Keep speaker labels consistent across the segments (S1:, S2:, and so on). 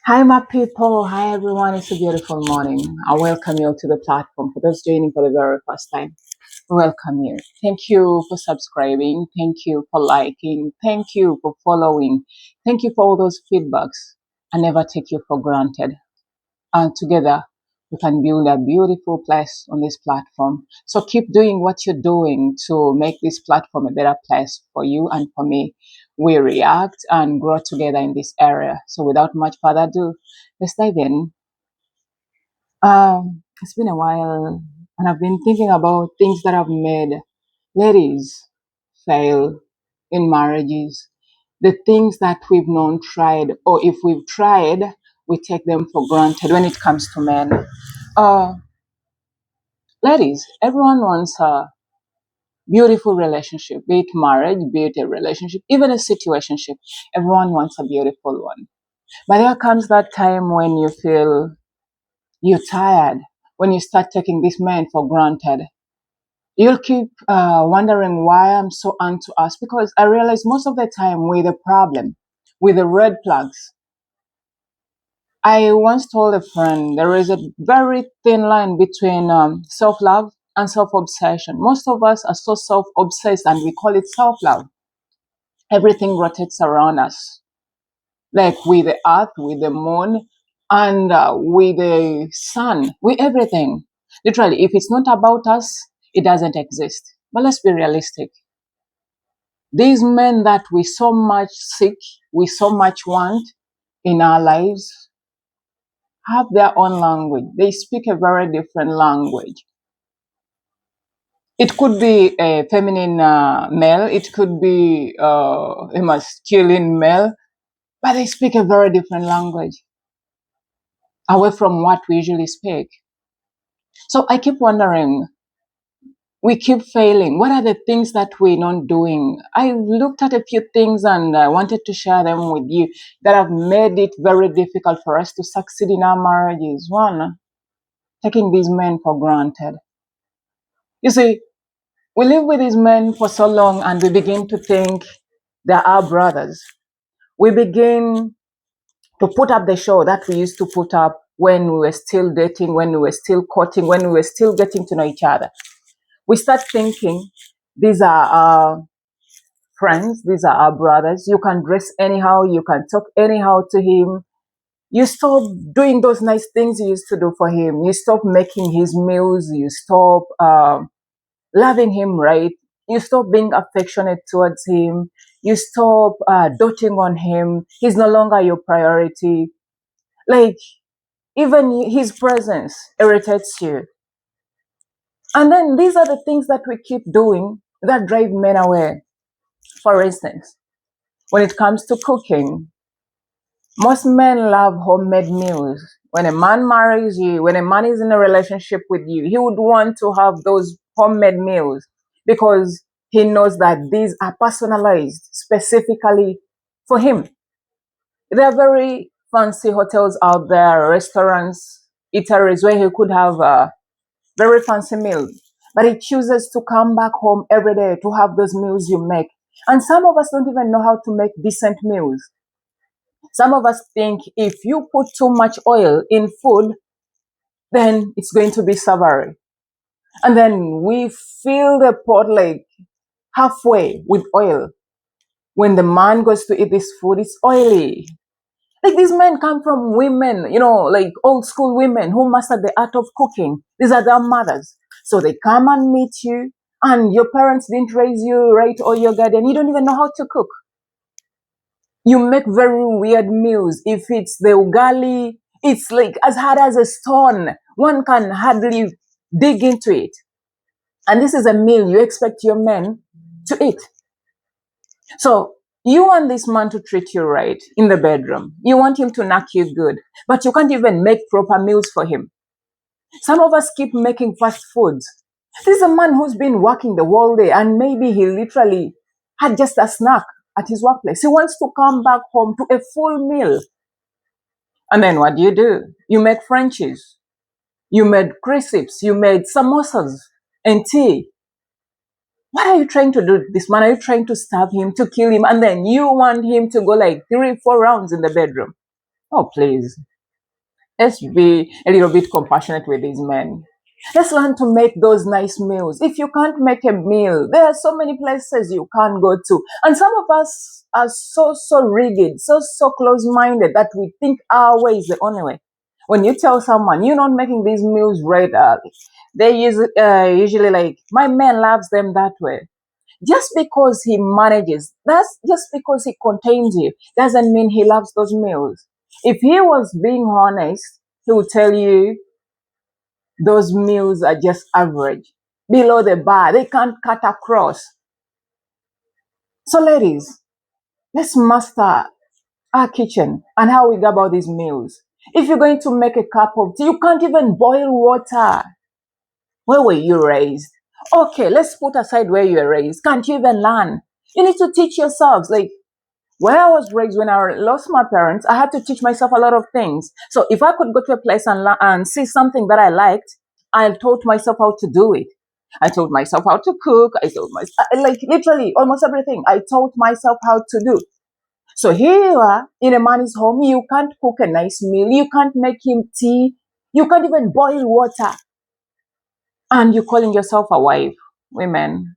S1: Hi, my people. Hi, everyone. It's a beautiful morning. I welcome you to the platform. For those joining for the very first time, welcome you. Thank you for subscribing. Thank you for liking. Thank you for following. Thank you for all those feedbacks. I never take you for granted. And together, we can build a beautiful place on this platform. So keep doing what you're doing to make this platform a better place for you and for me. We react and grow together in this area. So without much further ado, let's dive in. It's been a while, and I've been thinking about things that have made ladies fail in marriages. The things that we've not tried, or if we've tried, we take them for granted when it comes to men. Uh, Ladies, everyone wants a beautiful relationship, be it marriage, be it a relationship, even a situationship. Everyone wants a beautiful one. But there comes that time when you feel you're tired, when you start taking this man for granted. You'll keep wondering why I'm so unto us, because I realize most of the time we're the problem, with the red flags. I once told a friend there is a very thin line between self love and self obsession. Most of us are so self obsessed and we call it self love. Everything rotates around us, like with the earth, with the moon, and with the sun, with everything. Literally, if it's not about us, it doesn't exist. But let's be realistic. These men that we so much seek, we so much want in our lives, have their own language. They speak a very different language. It could be a feminine male, it could be a masculine male, but they speak a very different language away from what we usually speak. So I keep wondering, we keep failing. What are the things that we're not doing? I looked at a few things and I wanted to share them with you that have made it very difficult for us to succeed in our marriages. One, taking these men for granted. You see, we live with these men for so long and we begin to think they're our brothers. We begin to put up the show that we used to put up when we were still dating, when we were still courting, when we were still getting to know each other. We start thinking these are our friends, these are our brothers. You can dress anyhow, you can talk anyhow to him. You stop doing those nice things you used to do for him. You stop making his meals. You stop loving him right. You stop being affectionate towards him. You stop doting on him. He's no longer your priority. Like, even his presence irritates you. And then these are the things that we keep doing that drive men away. For instance, when it comes to cooking, most men love homemade meals. When a man marries you, when a man is in a relationship with you, he would want to have those homemade meals because he knows that these are personalized specifically for him. There are very fancy hotels out there, restaurants, eateries where he could have a very fancy meal, but he chooses to come back home every day to have those meals you make. And some of us don't even know how to make decent meals. Some of us think if you put too much oil in food, then it's going to be savory. And then we fill the pot like halfway with oil. When the man goes to eat this food, it's oily. Like, these men come from women, like old school women who mastered the art of cooking. These are their mothers. So they come and meet you, and your parents didn't raise you right, or your guardian. You don't even know how to cook. You make very weird meals. If it's the ugali, it's like as hard as a stone. One can hardly dig into it. And this is a meal you expect your men to eat. So you want this man to treat you right in the bedroom. You want him to knock you good, but you can't even make proper meals for him. Some of us keep making fast foods. This is a man who's been working the whole day and maybe he literally had just a snack at his workplace. He wants to come back home to a full meal. And then what do? You make Frenchies. You made crisps. You made samosas and tea. What are you trying to do to this man? Are you trying to stab him, to kill him? And then you want him to go like 3, 4 rounds in the bedroom. Oh, please. Let's be a little bit compassionate with these men. Let's learn to make those nice meals. If you can't make a meal, there are so many places you can't go to. And some of us are so rigid, so close-minded that we think our way is the only way. When you tell someone you're not making these meals regularly, they usually like, my man loves them that way. Just because he manages, that's just because he contains you, doesn't mean he loves those meals. If he was being honest, he would tell you those meals are just average, below the bar. They can't cut across. So, ladies, let's master our kitchen and how we go about these meals. If you're going to make a cup of tea, you can't even boil water. Where were you raised? Okay, let's put aside where you were raised. Can't you even learn? You need to teach yourselves. Like, where I was raised, when I lost my parents, I had to teach myself a lot of things. So if I could go to a place and see something that I liked, I taught myself how to do it. I taught myself how to cook. I taught myself, like literally almost everything. I taught myself how to do. So here you are in a man's home. You can't cook a nice meal. You can't make him tea. You can't even boil water. And you're calling yourself a wife. Women,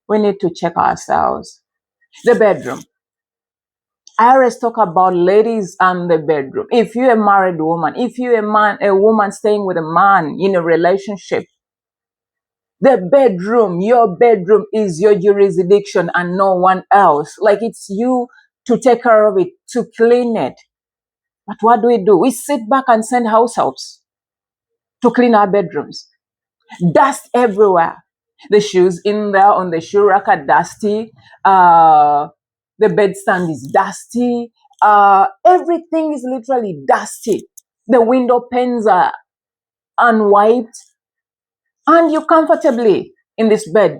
S1: we need to check ourselves. The bedroom. I always talk about ladies and the bedroom. If you're a married woman, if you're a woman staying with a man in a relationship, the bedroom, your bedroom is your jurisdiction and no one else. Like it's you to take care of it, to clean it. But what do? We sit back and send house helps to clean our bedrooms. Dust everywhere. The shoes in there on the shoe rack are dusty. The bedstand is dusty. Everything is literally dusty. The window panes are unwiped. And you're comfortably in this bed.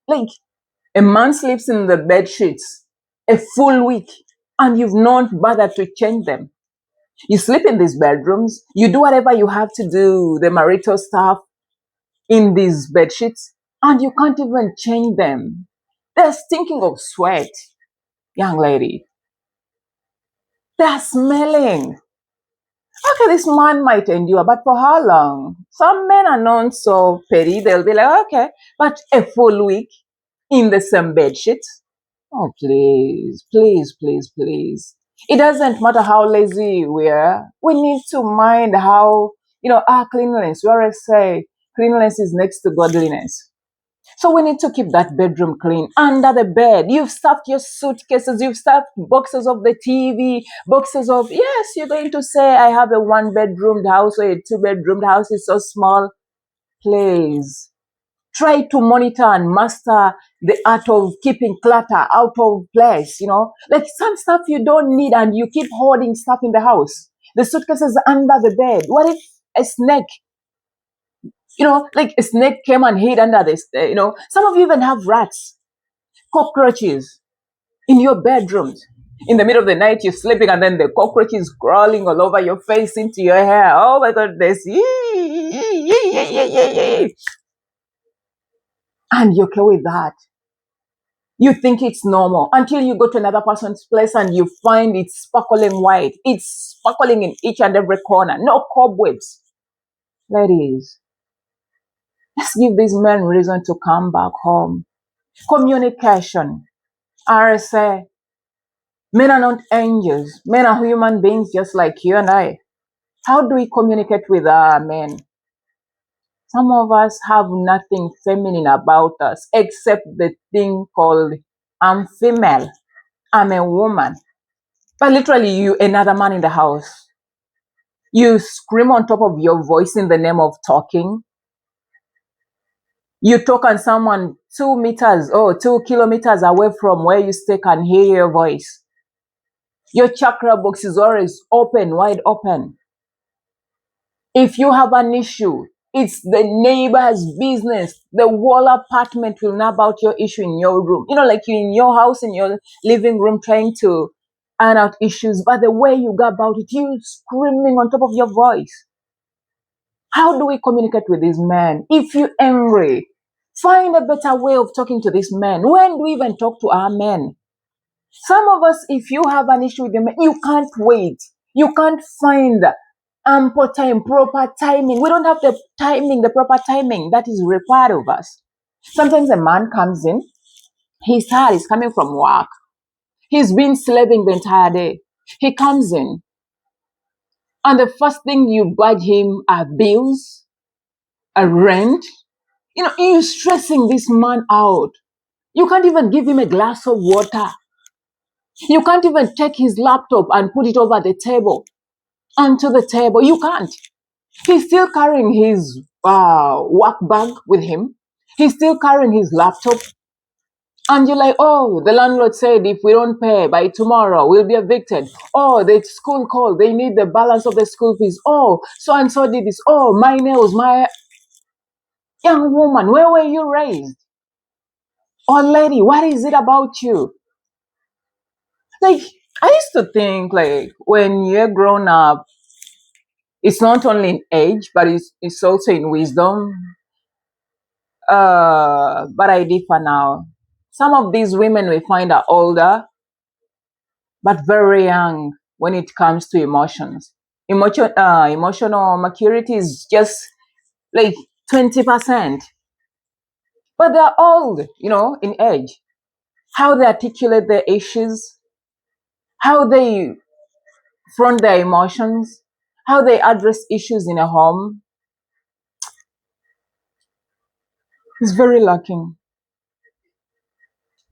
S1: Like a man sleeps in the bed sheets a full week and you've not bothered to change them. You sleep in these bedrooms. You do whatever you have to do, the marital stuff in these bed sheets, and you can't even change them. They're stinking of sweat, young lady. They're smelling. Okay, this man might endure, but for how long? Some men are not so petty. They'll be like, okay, but a full week in the same bed sheet. Oh, please, please, please, please. It doesn't matter how lazy we are. We need to mind how, our cleanliness. We always say cleanliness is next to godliness. So we need to keep that bedroom clean. Under the bed, you've stuffed your suitcases, you've stuffed boxes of the TV, boxes of, yes, you're going to say, I have a one-bedroomed house or a two-bedroomed house, it's so small. Please, try to monitor and master the art of keeping clutter out of place, Like some stuff you don't need and you keep hoarding stuff in the house. The suitcases under the bed. What if a snake, like a snake came and hid under this, some of you even have rats, cockroaches in your bedrooms. In the middle of the night, you're sleeping and then the cockroach is crawling all over your face, into your hair. Oh my goodness. And you're okay with that. You think it's normal until you go to another person's place and you find it's sparkling white. It's sparkling in each and every corner. No cobwebs. Ladies, let's give these men reason to come back home. Communication. RSA. Men are not angels. Men are human beings just like you and I. How do we communicate with our men? Some of us have nothing feminine about us except the thing called I'm female. I'm a woman. But literally, you another man in the house. You scream on top of your voice in the name of talking. You talk and someone 2 meters or 2 kilometers away from where you stay can hear your voice. Your chakra box is always open, wide open. If you have an issue, it's the neighbor's business. The whole apartment will know about your issue in your room. Like you're in your house, in your living room, trying to iron out issues. But the way you go about it, you screaming on top of your voice. How do we communicate with these men? If you're angry, find a better way of talking to these men. When do we even talk to our men? Some of us, if you have an issue with them, you can't wait. You can't find ample time, proper timing. We don't have the timing, the proper timing that is required of us. Sometimes a man comes in, he's tired, he's coming from work. He's been slaving the entire day. He comes in, and the first thing you budge him are bills, a rent. You're stressing this man out. You can't even give him a glass of water. You can't even take his laptop and put it over the table, onto the table. You can't. He's still carrying his work bag with him. He's still carrying his laptop. And you're like, oh, the landlord said if we don't pay by tomorrow, we'll be evicted. Oh, the school called. They need the balance of the school fees. Oh, so and so did this. Oh, my nails, my young woman, where were you raised? Or lady, what is it about you? Like, I used to think, like, when you're grown up, it's not only in age, but it's also in wisdom. But I differ now. Some of these women we find are older, but very young when it comes to emotions. Emotional maturity is just like 20%, but they're old, in age. How they articulate their issues, how they front their emotions, how they address issues in a home is very lacking.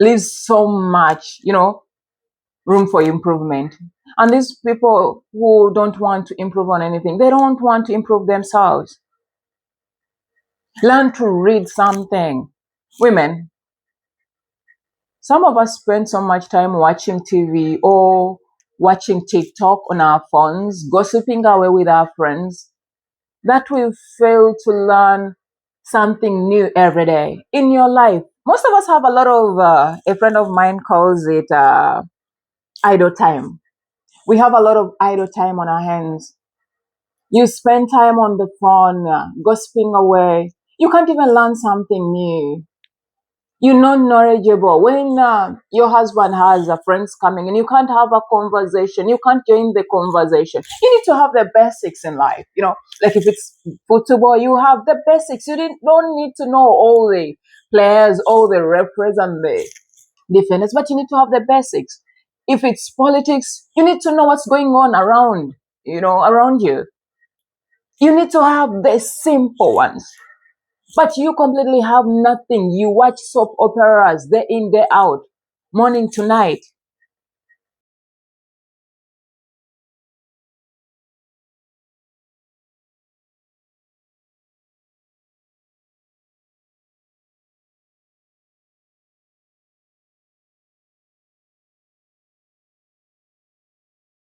S1: Leaves so much, room for improvement. And these people who don't want to improve on anything, they don't want to improve themselves. Learn to read something. Women, some of us spend so much time watching TV or watching TikTok on our phones, gossiping away with our friends, that we fail to learn something new every day in your life. Most of us have a lot of, a friend of mine calls it idle time. We have a lot of idle time on our hands. You spend time on the phone, gossiping away. You can't even learn something new. You're not knowledgeable. When your husband has friends coming and you can't have a conversation, you can't join the conversation. You need to have the basics in life. Like if it's football, you have the basics. You don't need to know all the players, all the referees and the defenders, but you need to have the basics. If it's politics, you need to know what's going on around you. You need to have the simple ones. But you completely have nothing. You watch soap operas day in, day out, morning to night.